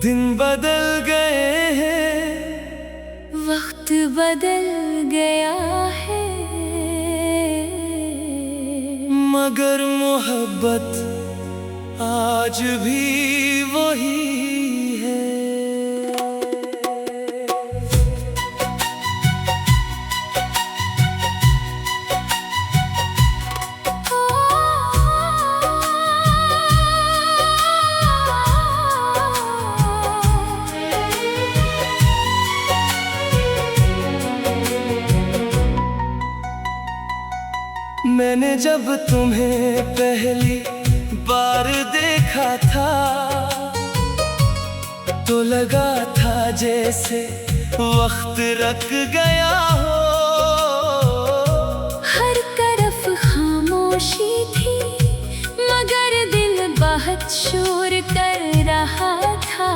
दिन बदल गए हैं, वक्त बदल गया है, मगर मोहब्बत आज भी वही है। मैंने जब तुम्हें पहली बार देखा था तो लगा था जैसे वक्त रख गया हो। हर तरफ खामोशी थी मगर दिल बहुत शोर कर रहा था।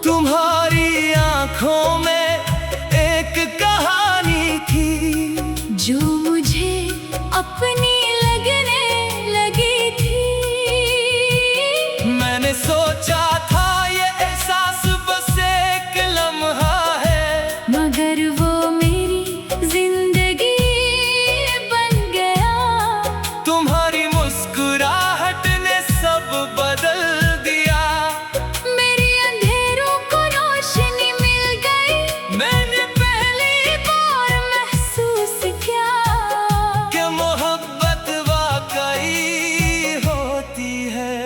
तुम्हारी आंखों में एक कहानी थी जो मुझे अपनी लगने लगी थी। मैंने सोचा था ये एहसास बस एक लम्हा है, मगर वो मेरी जिंदगी बन गया। तुम्हारी मुस्कुराहट ने सब बदल दिया। मेरी अंधेरों को रोशनी मिल गई। मैंने पहली बार महसूस किया कि मोहब्बत वाकई होती है।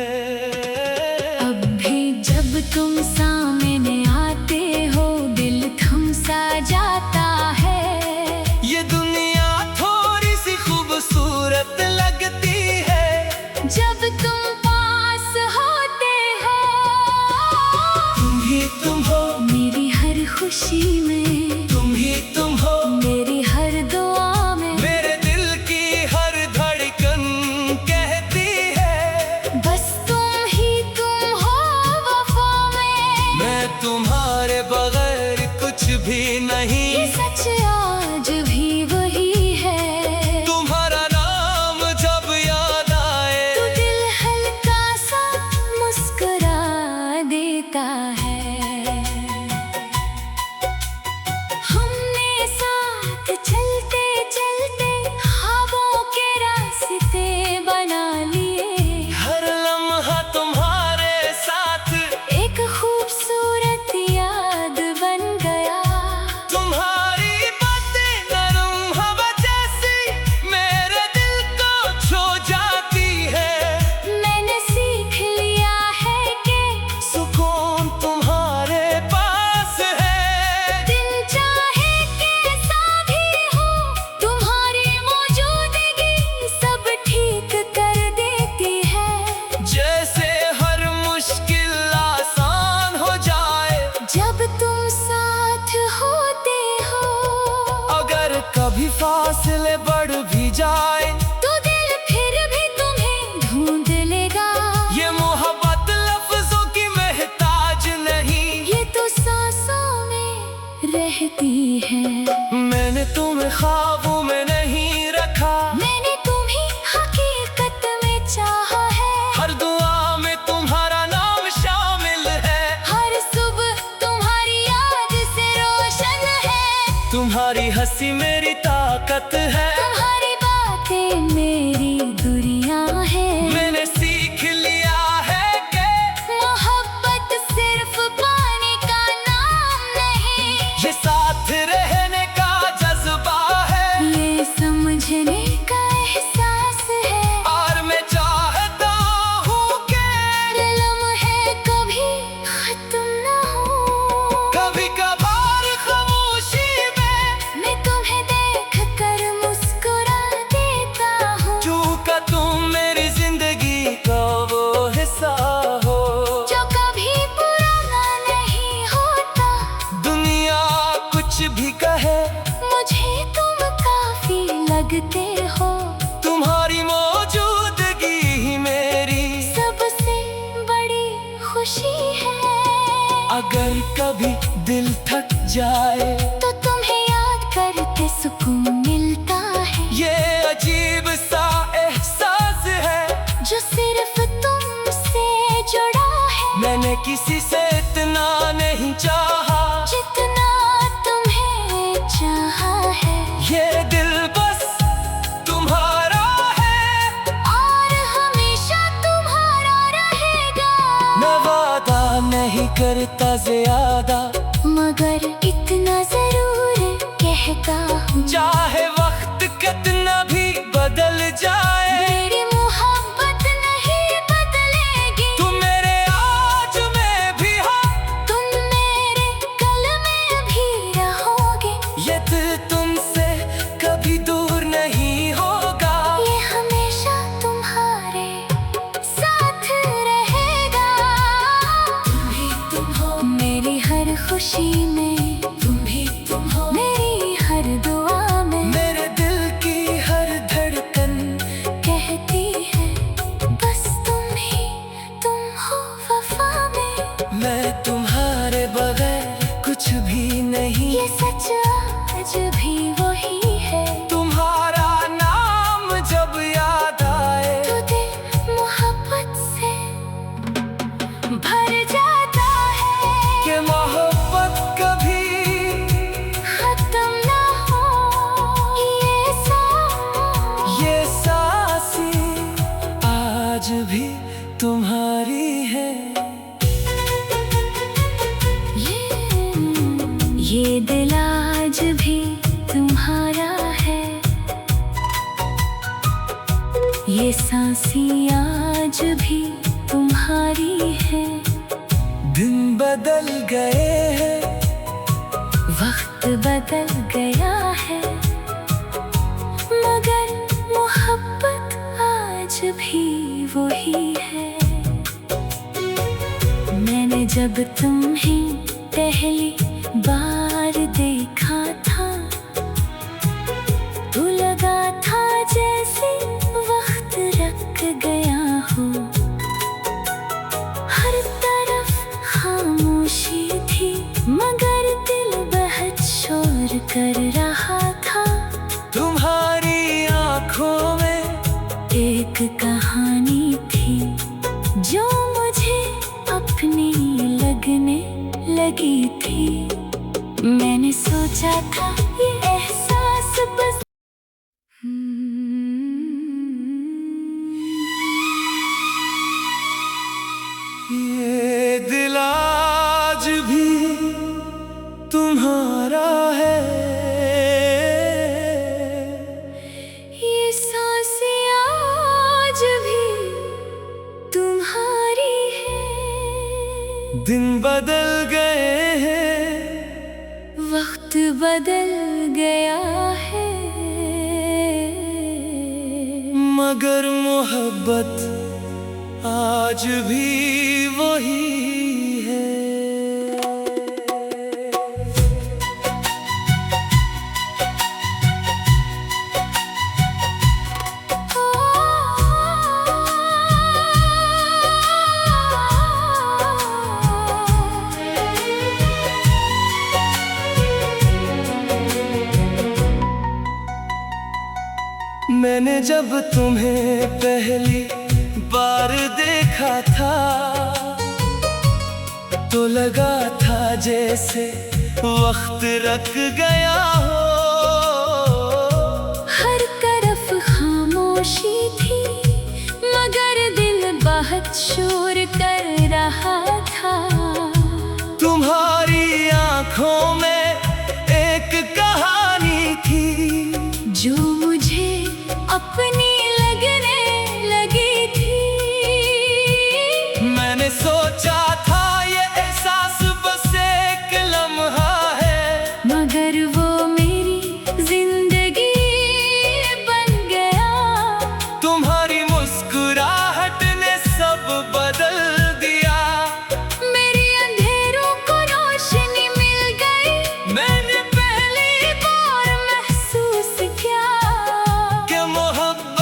अब भी जब तुम सामने आते हो दिल थम सा जाता है। ये दुनिया थोड़ी सी खूबसूरत लगती है जब तुम पास होते हो। तुम ही तुम हो मेरी हर खुशी में, तुम ही तुम हो मेरी हर दुआ में। मेरे दिल की हर धड़कन कहती है बस तुम ही तुम हो वफा में। मैं तुम्हारे बगैर कुछ भी नहीं। ये सच आज भी वही है। तुम्हारा नाम जब याद आए तो दिल हल्का सा मुस्कुरा देता है। हमने साथ चलते चलते ख्वाबों के रास्ते बना लिए। हर लम्हा तुम्हारे साथ एक खूबसूरत याद बन गया। तुम्हारी बातें नरम हवा जैसी मेरे दिल को छू जाती है। मैंने सीख लिया है कि सुकून तुम्हारे पास है। दिन चाहे कैसा भी हो तुम्हारी मौजूदगी सब ठीक कर देती है। जैसे हर मुश्किल आसान हो जाए जब तुम साथ होते हो। अगर कभी फासले बढ़ भी जाए तो दिल फिर भी तुम्हें ढूंढ लेगा। ये मोहब्बत लफ्जों की महताज नहीं। ये तो सांसों में रहती है। मैंने तुम्हें ख्वाबों में नहीं रखा, मैंने तुम्हें हकीकत में चाहा है। हर दुआ में तुम्हारा नाम शामिल है। हर सुबह तुम्हारी याद से रोशन है। तुम्हारी हंसी मेरी ताकत है। तुम्हारी बातें मेरी दुनिया है। मैंने सीख लिया है कि मोहब्बत सिर्फ पाने का नाम नहीं। ये साथ रहने का जज्बा है। ये समझने का एहसास है। और मैं चाहता हूँ कि लम्हे कभी खत्म ना हो। कभी कभार खामोशी में मैं तुम्हें देख कर मुस्कुरा देता हूँ। चूका तुम मेरी जिंदगी का वो हिस्सा हो जो कभी पुराना नहीं होता। दुनिया कुछ भी कहे मुझे तुम काफी लगते हो। तुम्हारी मौजूदगी ही मेरी सबसे बड़ी खुशी है। अगर कभी दिल थक जाए तो तुम्हें याद करके सुकून मिलता है। ये अजीब सा एहसास है जो सिर्फ तुमसे जुड़ा है। मैंने किसी से था ज्यादा, मगर इतना जरूर कहता हूँ, चाहे वक्त कितना भी बदल जाए, मेरी मोहब्बत नहीं बदलेगी। तुम मेरे आज में भी हो, तुम मेरे कल में भी रहोगे। ये दिल तुमसे कभी दूर नहीं होगा, ये हमेशा तुम्हारे साथ रहेगा। तुम ही तुम हो मेरी हर खुशी में, तुम ही तुम हो मेरी हर दुआ में। मेरे दिल की हर धड़कन कहती है बस तुम ही तुम हो वफा में। मैं तुम्हारे बगैर कुछ भी नहीं, ये सच आज भी वही है। तुम्हारा नाम जब याद आए तो दिल मोहब्बत से भर जाता है, कि मोहब्बत कभी खत्म ना हो। ये सांसें आज भी तुम्हारी है। ये दिल आज भी तुम्हारा है, ये सांसें आज भी तुम्हारी है। दिन बदल गए हैं, वक्त बदल गया है, मगर मोहब्बत आज भी वही है। मैंने जब तुम्हें पहली बार देखा था, तो लगा था जैसे वक्त रख गया हो। हर तरफ खामोशी थी, मगर दिल बहुत शोर कर रहा था। तुम्हारी आंखों में एक कहानी थी, जो मुझे अपनी लगने लगी थी। मैंने सोचा था ये एहसास बस ये दिल आज भी तुम्हारा है, ये सांसें आज भी तुम्हारी है। दिन बदल गए हैं, वक्त बदल गया है, मगर मोहब्बत आज भी वही है। मैंने जब तुम्हें पहली बार देखा था, तो लगा था जैसे वक्त रख गया हो। हर तरफ खामोशी थी, मगर दिल बहुत शोर कर रहा था। तुम्हारी आंखों में एक कहानी थी, जो मुझे अपनी लगने लगी थी। मैंने सोचा था ये एहसास बस एक लम्हा है, मगर वो मेरी जिंदगी बन गया। तुम्हारी मुस्कुराहट ने सब बदल दिया। मेरी अंधेरों को रोशनी मिल गई। मैंने पहली बार महसूस किया कि मोहब्बत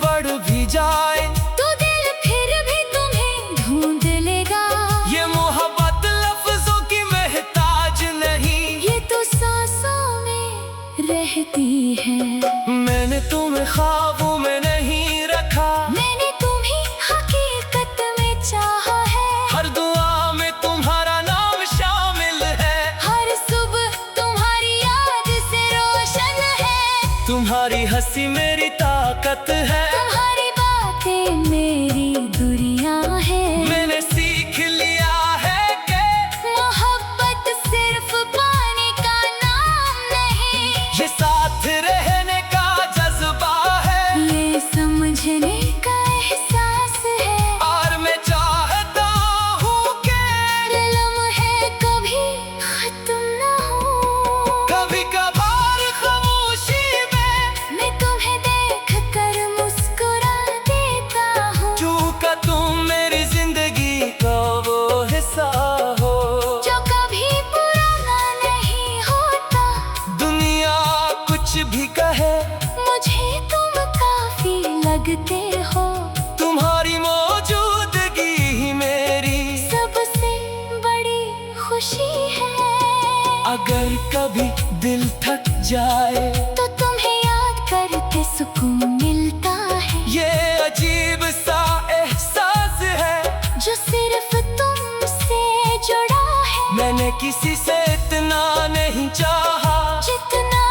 बढ़ भी जाए तो दिल फिर भी तुम्हें ढूंढ लेगा। ये मोहब्बत लफ्जों की महताज नहीं, ये तो सांसों में रहती है। मैंने तुम्हें ख्वाबों में नहीं रखा, मैंने तुम्हें हकीकत में चाहा है। हर दुआ में तुम्हारा नाम शामिल है, हर सुबह तुम्हारी याद से रोशन है। तुम्हारी हंसी मेरी ताकत है, तुम्हारी बातें मेरी दुनिया है। मैंने सीख लिया है कि मोहब्बत सिर्फ पाने का नाम नहीं, ये साथ रहने का जज्बा है, ये समझने का एहसास है। और मैं चाहता हूँ कि लम्हे कभी खत्म ना हो। कभी कभार खामोशी में मैं तुम्हें देख कर मुस्कुरा देता हूँ, चूका तुम मेरी जिंदगी का वो हिस्सा हो। जो कभी पुराना नहीं होता। दुनिया कुछ भी कहे, मुझे तुम काफी लगते हो। तुम्हारी मौजूदगी ही मेरी सबसे बड़ी खुशी है। अगर कभी दिल थक जाए तो तुम्हें याद करके सुकून मिलता है। ये अजीब सा एहसास है, जो सिर्फ तुमसे जुड़ा है। मैंने किसी से इतना नहीं चाहा, जितना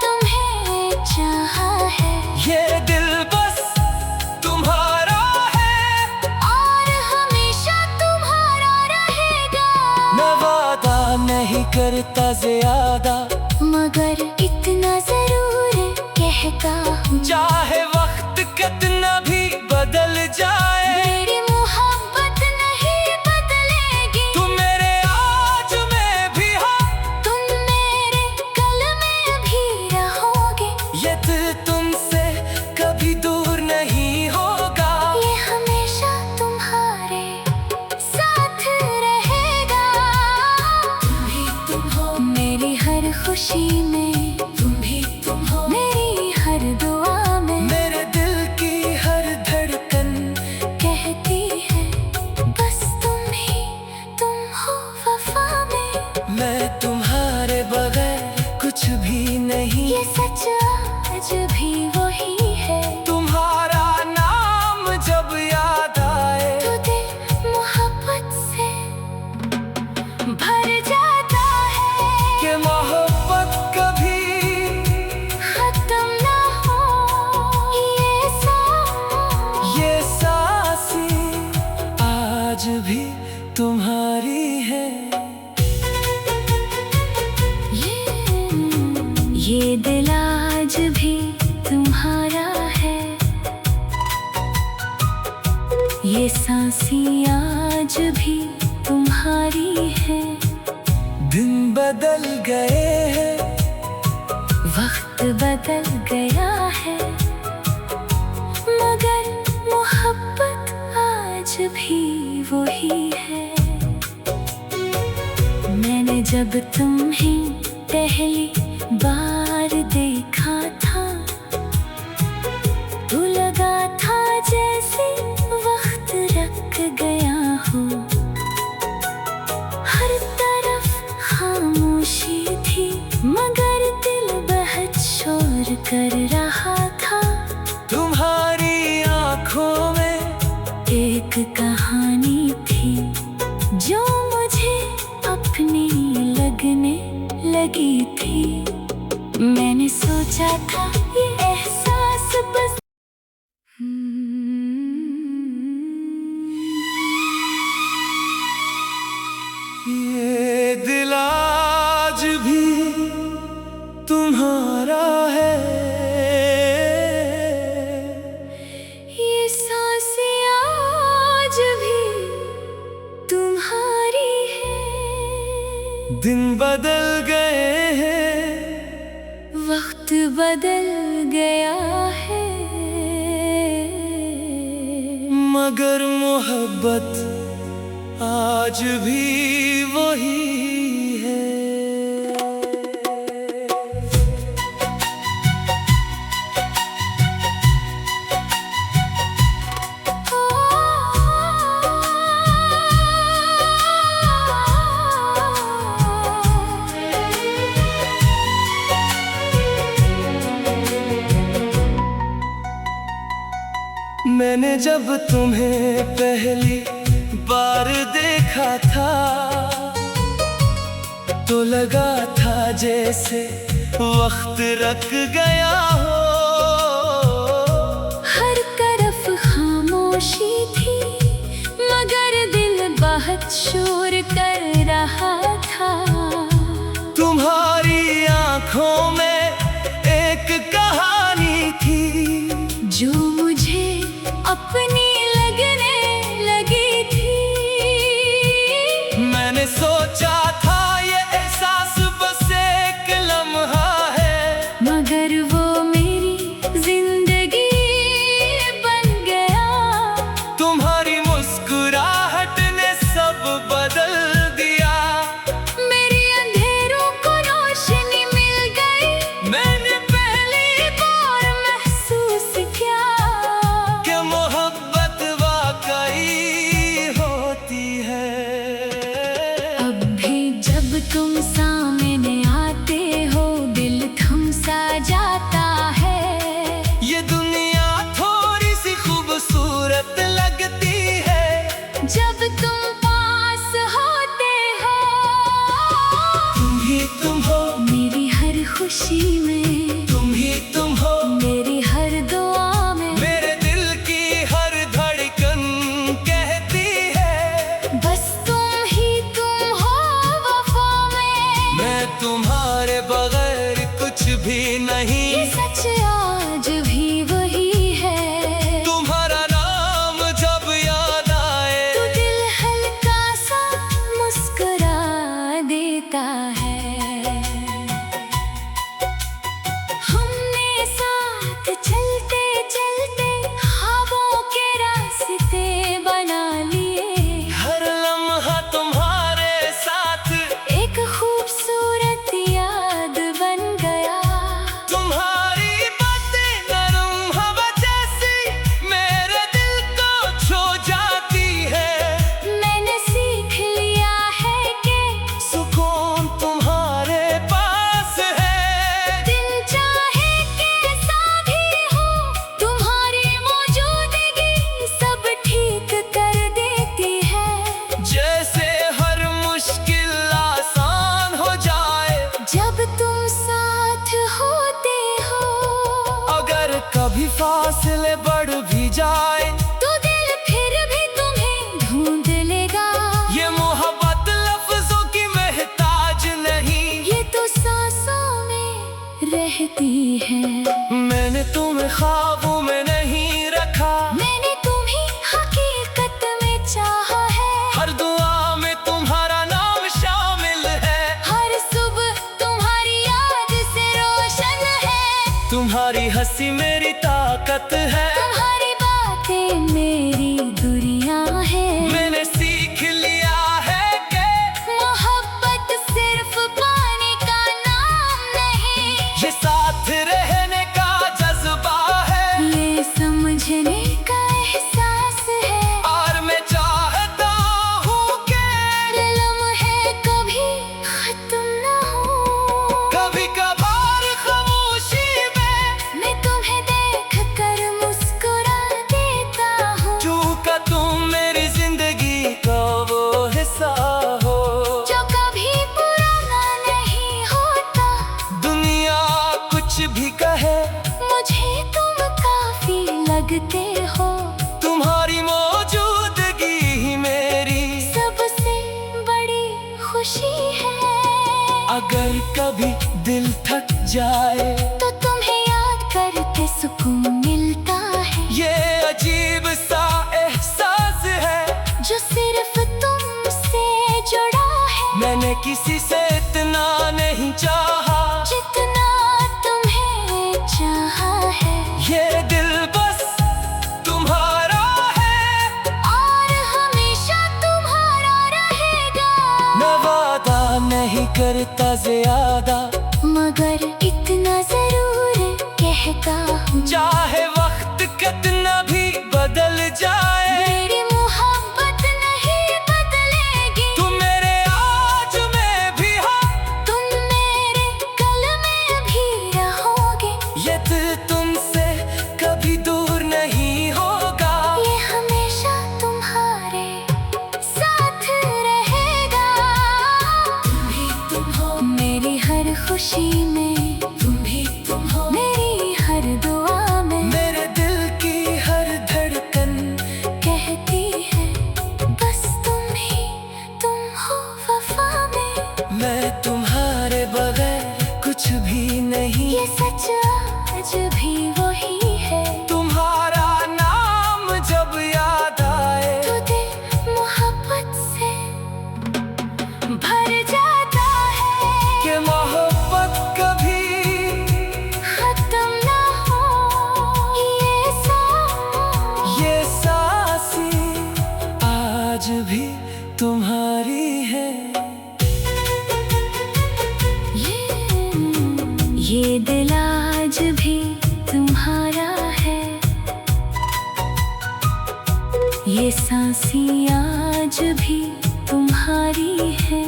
तुम्हें चाहा है। ये दिल बस तुम्हारा है, और हमेशा तुम्हारा रहेगा। मैं वादा नहीं करता ज्यादा, मगर इतना जरूर कहता हूँ, चाहे वक्त कितना भी बदल जाए, मेरी मोहब्बत नहीं बदलेगी। तुम मेरे आज में भी हो, तुम मेरे कल में भी रहोगे। ये दिल तुमसे कभी दूर नहीं होगा, ये हमेशा तुम्हारे साथ रहेगा। तुम ही तुम हो मेरी हर खुशी में, तुम ही तुम हो मेरी हर दुआ में। मेरे दिल की हर धड़कन कहती है बस तुम हो वफा में। मैं तुम्हारे बगैर कुछ भी नहीं, ये सच आज भी वही है। तुम्हारा नाम जब याद आए तो दिल मोहब्बत से भर जाता है। कि मोहब्बत कभी खत्म ना हो ये सांसें आज भी तुम्हारी है। ये दिल आज भी तुम्हारा है। ये सांसें आज भी तुम्हारी है। दिन बदल गए हैं, वक्त बदल गया है, मगर मोहब्बत आज भी वही है। मैंने जब तुम्हें पहली बार देखा था, तो लगा था जैसे वक्त रख गया हो। हर तरफ खामोशी थी, मगर दिल बहुत शोर कर रहा था। तुम्हारी आंखों में एक कहानी थी, जो मुझे अपनी लगने लगी थी। मैंने सोचा था ये एहसास बस ये दिल आज भी तुम्हारा है, ये सांसें आज भी तुम्हारी है। दिन बदल गए हैं, वक्त बदल गया है, मगर मोहब्बत आज भी वही है। मैंने जब तुम्हें पहली बार देखा था तो लगा था जैसे वक्त रख गया हो। हर तरफ खामोशी थी मगर दिल बहुत शोर कर रहा था। तुम्हारी आंखों में एक कहानी थी जो मुझे अपनी लगने लगी थी। मैंने सोचा था ये एहसास बस एक लम्हा है, मगर वो मेरी जिंदगी बन गया। तुम्हारी मुस्कुराहट ने सब बदल दिया। मेरी अंधेरों को रोशनी मिल गई। मैंने पहली और महसूस किया कि मोहब्बत वाकई होती है। अब भी जब तुम सामने आते हो दिल थम सा जाता है। ये दुनिया थोड़ी सी खूबसूरत लगती है जब तुम पास होते हो। तुम ही तुम हो, मेरी हर खुशी में तुम ही तुम हो, मेरी हर दुआ में। मेरे दिल की हर धड़कन कहती है बस तुम ही तुम हो वफा में। मैं तुम्हारे बगैर कुछ भी नहीं। ये सच आज भी वही है। तुम्हारा नाम जब याद आए तो दिल हल्का सा मुस्कुरा देता है। हमने साथ चलते चलते ख्वाबों के रास्ते बना लिए। हर लम्हा तुम्हारे साथ एक खूबसूरत याद बन गया। तुम्हारी बातें नरम हवा जैसी मेरे दिल को छू जाती है। मैंने सीख लिया है कि सुकून तुम्हारे पास है। दिन चाहे कैसा भी हो तुम्हारी मौजूदगी सब ठीक कर देती है। जैसे हर मुश्किल आसान हो जाए जब तुम साथ होते हो। अगर कभी फासले बढ़ भी जाए तो दिल फिर भी तुम्हें ढूंढ लेगा। ये मोहब्बत लफ्जों की महताज नहीं। ये तो सांसों में रहती है। मैंने तुम्हें ख्वाबों में नहीं रखा, मैंने तुम्हें हकीकत में चाहा है। हर दुआ में तुम्हारा नाम शामिल है। हर सुबह तुम्हारी याद से रोशन है। तुम्हारी हंसी मेरी ताकत है। तुम्हारी बातें मेरी दुनिया है। मैंने सीख लिया है कि मोहब्बत सिर्फ पाने का नाम नहीं। ये साथ रहने का जज्बा है ये समझने का एहसास है। और मैं चाहता हूँ कि लम्हे कभी खत्म न हो। कभी कभार खामोशी में मैं तुम्हें देख कर मुस्कुरा देता हूँ। चूका तुम मेरी जिंदगी का वो हिस्सा हो। जो कभी पुराना नहीं होता। दुनिया कुछ भी कहे मुझे तुम काफी लगते हो। तुम्हारी मौजूदगी ही मेरी सबसे बड़ी खुशी है। अगर कभी दिल थक जाए तो तुम्हें याद करके सुकून मिलता है। ये अजीब सा एहसास है जो सिर्फ तुमसे जुड़ा है। मैंने किसी से इतना नहीं चाहा जितना तुम्हें चाहा है। ये दिल बस तुम्हारा है और हमेशा तुम्हारा रहेगा। मैं वादा नहीं करता ज्यादा मगर इतना जरूर कहता हूँ। चाहे वक्त कितना भी बदल जाए मेरी मोहब्बत नहीं बदलेगी। तुम मेरे आज में भी हो, तुम मेरे कल में भी रहोगे। ये दिल तुमसे कभी दूर नहीं होगा। ये सांसें आज भी तुम्हारी है।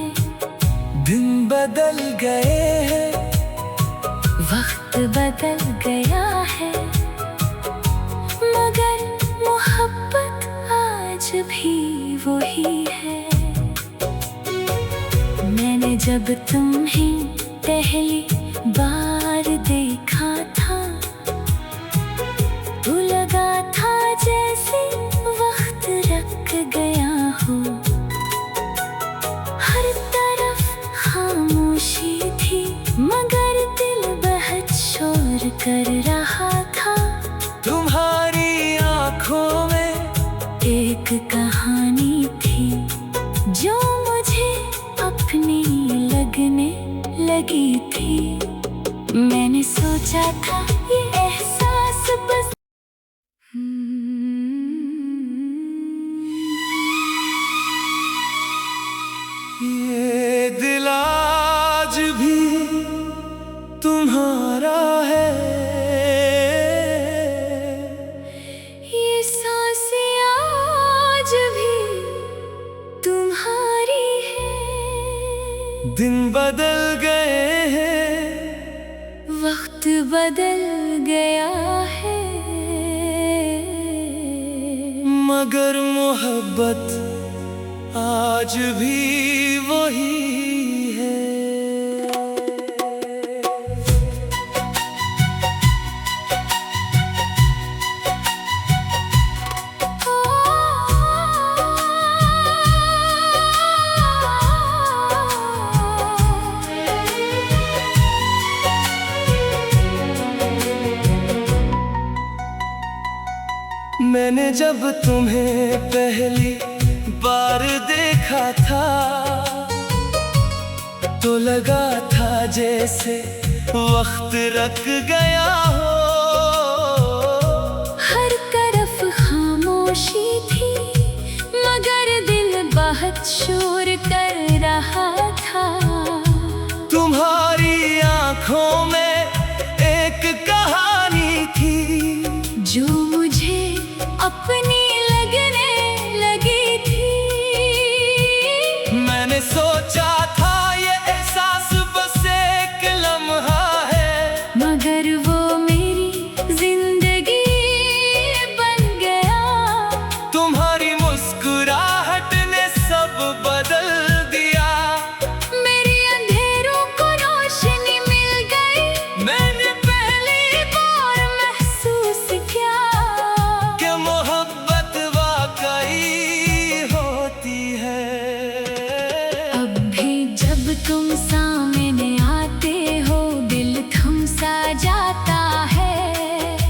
दिन बदल गए हैं, वक्त बदल गया है, मगर मोहब्बत आज भी वही है। मैंने जब तुम्हें पहली बार देखा था तो लगा था जैसे वक्त रुक गया हो। हर तरफ खामोशी थी मगर दिल बहुत शोर कर रहा था। तुम्हारी आंखों में एक कहानी थी जो मुझे अपनी लगने लगी थी। मैंने सोचा था ये एहसास बस ये दिल आज भी तुम्हारा है। ये सांसें आज भी तुम्हारी है। दिन बदल गए हैं, वक्त बदल गया है, मगर मोहब्बत आज भी वही है। मैंने जब तुम्हें पहली बार देखा था तो लगा था जैसे वक्त रुक गया हो। हर तरफ खामोशी थी मगर दिल बहुत शोर कर रहा था। तुम्हारी आंखों में एक कहानी थी जो मुझे अपनी लगने लगी थी। मैंने सोचा था ये एहसास बस एक लम्हा है, मगर वो मेरी जिंदगी बन गया। तुम्हारी मुस्कुराहट ने सब बदल दिया। मेरी अंधेरों को रोशनी मिल गई। मैंने पहली बार महसूस किया कि मोहब्बत वाकई होती है। अब भी जब तुम सामने आते हो दिल थम सा जाता है।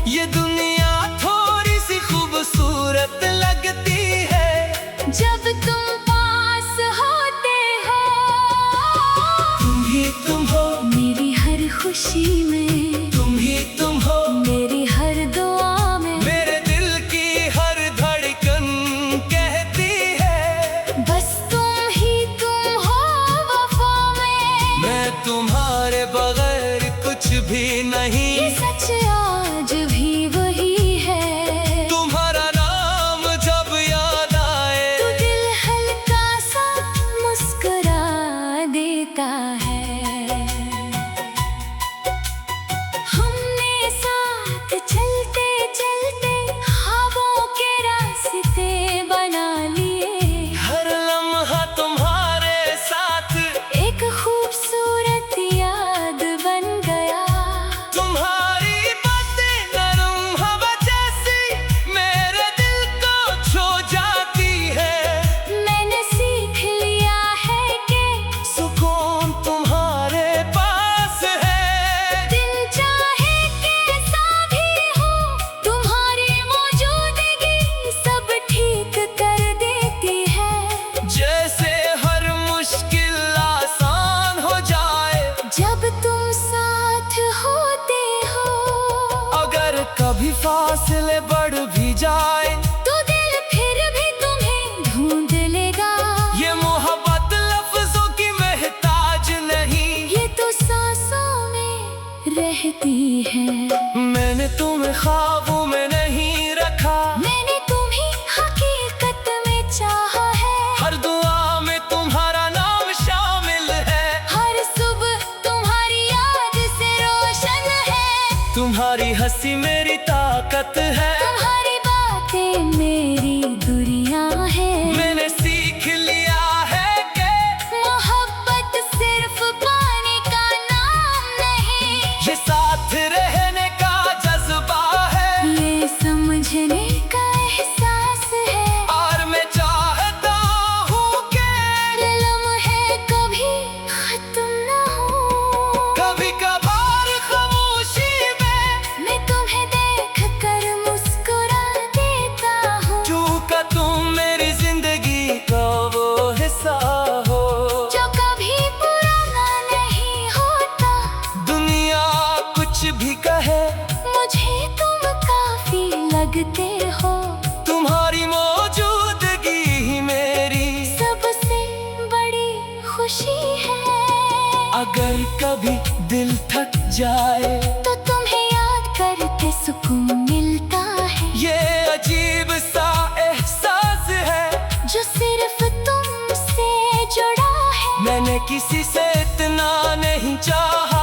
ये दुनिया थोड़ी सी खूबसूरत लगती है जब तुम पास होते हो। तुम ही तुम हो, मेरी हर खुशी में तुम ही तुम हो, मेरी हर दुआ में। मेरे दिल की हर धड़कन कहती है बस तुम ही तुम हो वफा में। मैं तुम्हारे बगैर कुछ भी नहीं। ये सच आज भी वही है। तुम्हारा नाम जब याद आए तो दिल हल्का सा मुस्कुरा देता है। हमने साथ चलते चलते ख्वाबों के रास्ते बना लिए। हर लम्हा तुम्हारे साथ एक खूबसूरत याद बन गया। तुम्हारी बातें नरम हवा जैसी मेरे दिल को छू जाती है। मैंने सीख लिया है कि सुकून तुम्हारे पास है। दिन चाहे कैसा भी हो तुम्हारी मौजूदगी सब ठीक कर देती है। जैसे हर मुश्किल आसान हो जाए जब तुम साथ होते हो। अगर कभी फासले बढ़ भी जाए तो दिल फिर भी तुम्हें ढूंढ लेगा। ये मोहब्बत लफ्जों की महताज नहीं। ये तो सांसों में रहती है। मैंने तुम्हें ख्वाबों में नहीं रखा, मैंने तुम्हें हकीकत अगर कभी दिल थक जाए तो तुम्हें याद करके सुकून मिलता है। ये अजीब सा एहसास है जो सिर्फ तुमसे जुड़ा है। मैंने किसी से इतना नहीं चाहा।